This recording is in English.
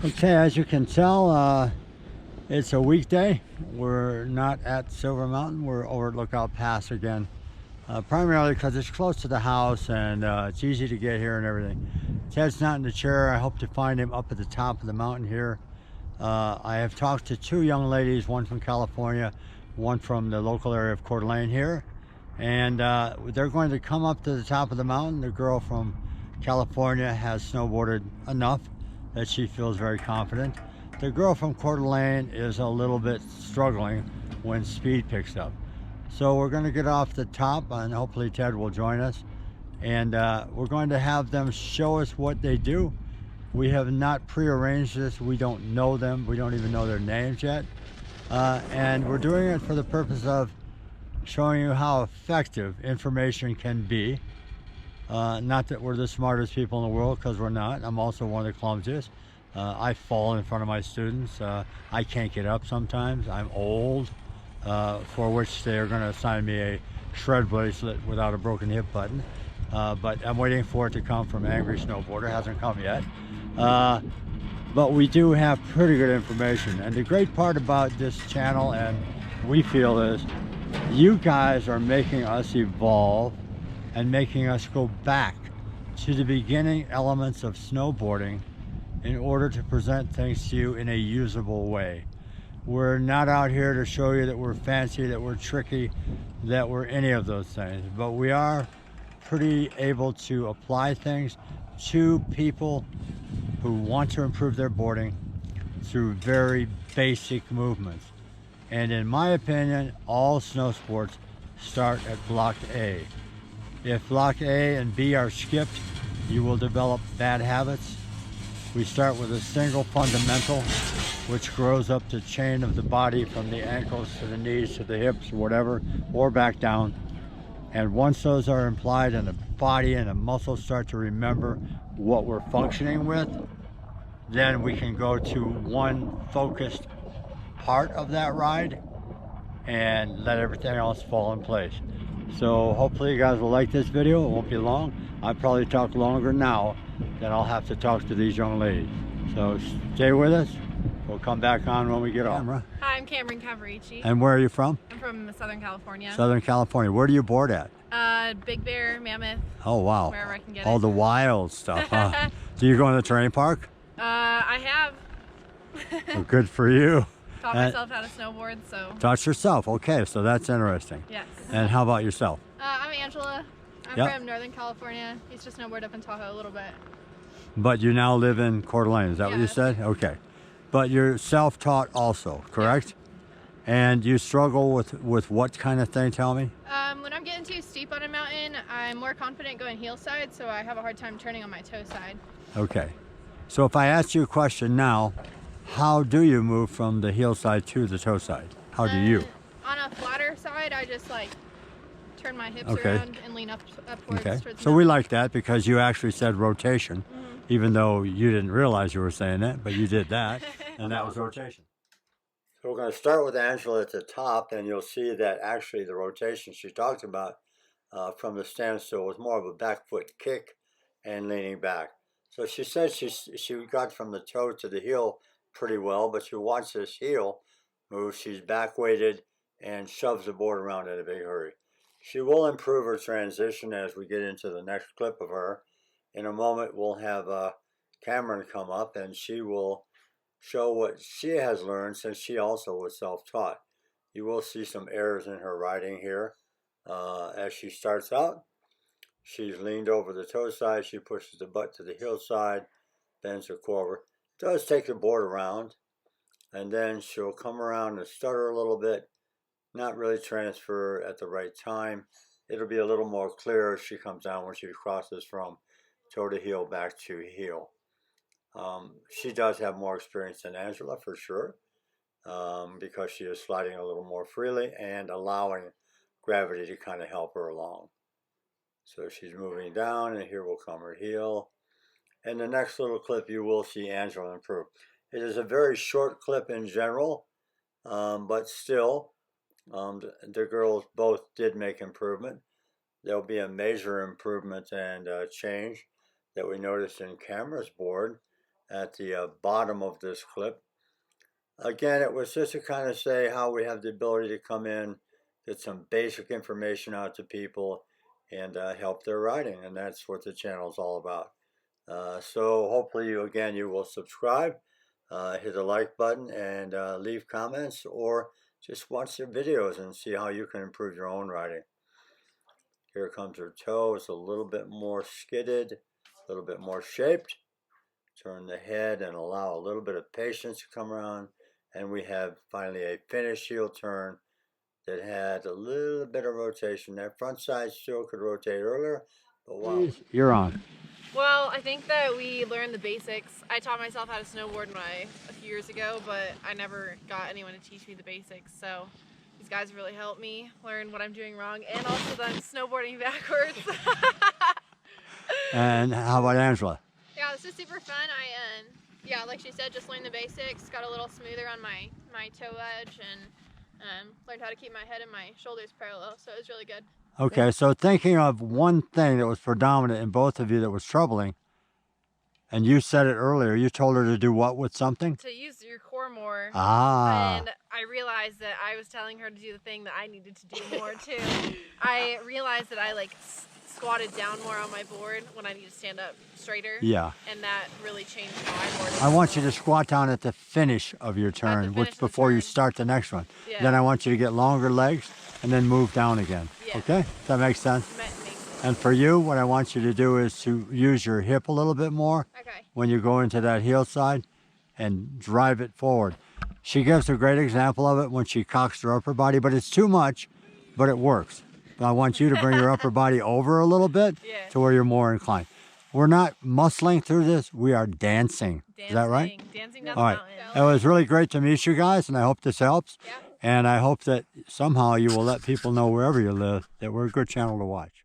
Okay, as you can tell, it's a weekday. We're not at Silver Mountain. We're over at Lookout Pass again, primarily because it's close to the house and it's easy to get here and everything. Ted's not in the chair. I hope to find him up at the top of the mountain here. I have talked to two young ladies, one from California, one from the local area of Coeur d'Alene here, and they're going to come up to the top of the mountain. The girl from California has snowboarded enough that she feels very confident. The girl from Coeur d'Alene is a little bit struggling when speed picks up. So we're going to get off the top, and hopefully Ted will join us. And we're going to have them show us what they do. We have not prearranged this. We don't know them. We don't even know their names yet. And we're doing it for the purpose of showing you how effective information can be. Not that we're the smartest people in the world, because we're not. I'm also one of the clumsiest. I fall in front of my students. I can't get up sometimes. I'm old, for which they are going to assign me a shred bracelet without a broken hip button. But I'm waiting for it to come from Angry Snowboarder. It hasn't come yet. But we do have pretty good information. And the great part about this channel, and we feel, is you guys are making us evolve and making us go back to the beginning elements of snowboarding in order to present things to you in a usable way. We're not out here to show you that we're fancy, that we're tricky, that we're any of those things, but we are pretty able to apply things to people who want to improve their boarding through very basic movements. And in my opinion, all snow sports start at block A. If block A and B are skipped, you will develop bad habits. We start with a single fundamental, which grows up the chain of the body from the ankles to the knees to the hips, whatever, or back down. And once those are implied and the body and the muscles start to remember what we're functioning with, then we can go to one focused part of that ride and let everything else fall in place. So hopefully you guys will like this video. It won't be long. I'll probably talk longer now than I'll have to talk to these young ladies. So stay with us. We'll come back on when we get off. Hi, I'm Cameron Cavarici. And where are you from? I'm from Southern California. Southern California. Where do you board at? Big Bear, Mammoth. Oh, wow. Wherever I can get All it. the wild stuff, huh? Do you go in the terrain park? I have. Well, good for you. Taught myself how to snowboard, so. Taught yourself. Okay, so that's interesting. Yes. And how about yourself? I'm Angela. I'm from Northern California. Used to snowboard up in Tahoe a little bit. But you now live in Coeur d'Alene, is that what you said? Okay. But you're self-taught also, correct? And you struggle with what kind of thing, tell me? When I'm getting too steep on a mountain, I'm more confident going heel side, so I have a hard time turning on my toe side. Okay. So if I ask you a question now, how do you move from the heel side to the toe side? How do you? On a flatter side, I just like turn my hips around and lean upwards. Okay. Towards So we like that because you actually said rotation, even though you didn't realize you were saying that, but you did that, and that was rotation. So we're going to start with Angela at the top, and you'll see that actually the rotation she talked about from the standstill was more of a back foot kick and leaning back. So she said she got from the toe to the heel pretty well, but you watch this heel move, she's back weighted and shoves the board around in a big hurry. She will improve her transition as we get into the next clip of her. In a moment, we'll have Cameron come up, and she will show what she has learned since she also was self-taught. You will see some errors in her riding here. As she starts out, she's leaned over the toe side, she pushes the butt to the heel side, bends her forward, does take the board around, and then she'll come around and stutter a little bit, not really transfer at the right time. It'll be a little more clear as she comes down when she crosses from toe to heel back to heel. She does have more experience than Angela for sure, because she is sliding a little more freely and allowing gravity to kind of help her along. So she's moving down, and here will come her heel. In the next little clip, you will see Angela improve. It is a very short clip in general, but still, the girls both did make improvement. There'll be a major improvement and change that we noticed in Cameron's board at the bottom of this clip. Again, it was just to kind of say how we have the ability to come in, get some basic information out to people, and help their riding, and that's what the channel is all about. So hopefully you will subscribe, hit the like button, and leave comments, or just watch their videos and see how you can improve your own riding. Here comes her toe. It's a little bit more skidded, a little bit more shaped. Turn the head and allow a little bit of patience to come around. And we have finally a finished heel turn that had a little bit of rotation. That front side still could rotate earlier, but wow. You're on. Well, I think that we learned the basics. I taught myself how to snowboard a few years ago, but I never got anyone to teach me the basics. So these guys really helped me learn what I'm doing wrong, and also that I'm snowboarding backwards. And how about Angela? Yeah, this is super fun. Yeah, like she said, just learned the basics, got a little smoother on my toe edge, and learned how to keep my head and my shoulders parallel, so it was really good. Okay, so thinking of one thing that was predominant in both of you that was troubling, and you said it earlier, you told her to do what with something? To use your core more. Ah. And I realized that I was telling her to do the thing that I needed to do more too. I realized that I squatted down more on my board when I need to stand up straighter. Yeah. And that really changed how I boarded. I want you to squat down at the finish of your turn, before you start the next one. Yeah. Then I want you to get longer legs and then move down again. Yeah. Okay? Does that make sense? Makes sense. And for you, what I want you to do is to use your hip a little bit more when you go into that heel side and drive it forward. She gives a great example of it when she cocks her upper body, but it's too much, but it works. I want you to bring your upper body over a little bit to where you're more inclined. We're not muscling through this, we are dancing. Is that right? Dancing down All right. the mountain. It was really great to meet you guys, and I hope this helps. Yeah. And I hope that somehow you will let people know wherever you live that we're a good channel to watch.